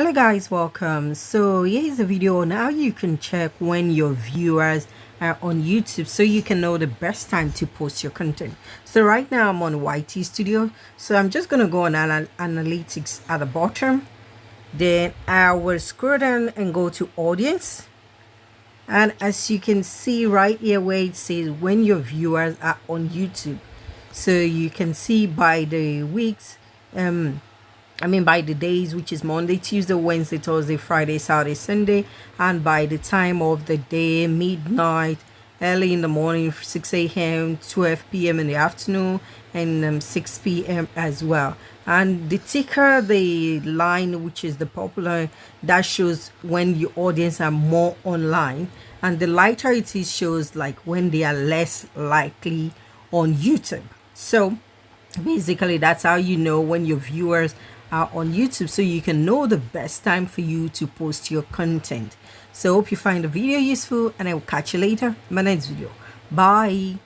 Hello guys, welcome. So here's a video on how you can check when your viewers are on YouTube so you can know the best time to post your content. So right now I'm on YT Studio, so I'm just gonna go on analytics at the bottom. Then I will scroll down and go to audience, and as you can see right here where it says when your viewers are on YouTube, so you can see by the weeks, by the days, which is Monday, Tuesday, Wednesday, Thursday, Friday, Saturday, Sunday, and by the time of the day, midnight, early in the morning, 6 a.m., 12 p.m. in the afternoon, and 6 p.m. as well. And the ticker, the line, which is the popular, that shows when your audience are more online, and the lighter it is shows like when they are less likely on YouTube. So basically that's how you know when your viewers are on YouTube, so you can know the best time for you to post your content. So hope you find the video useful, and I will catch you later in my next video. Bye.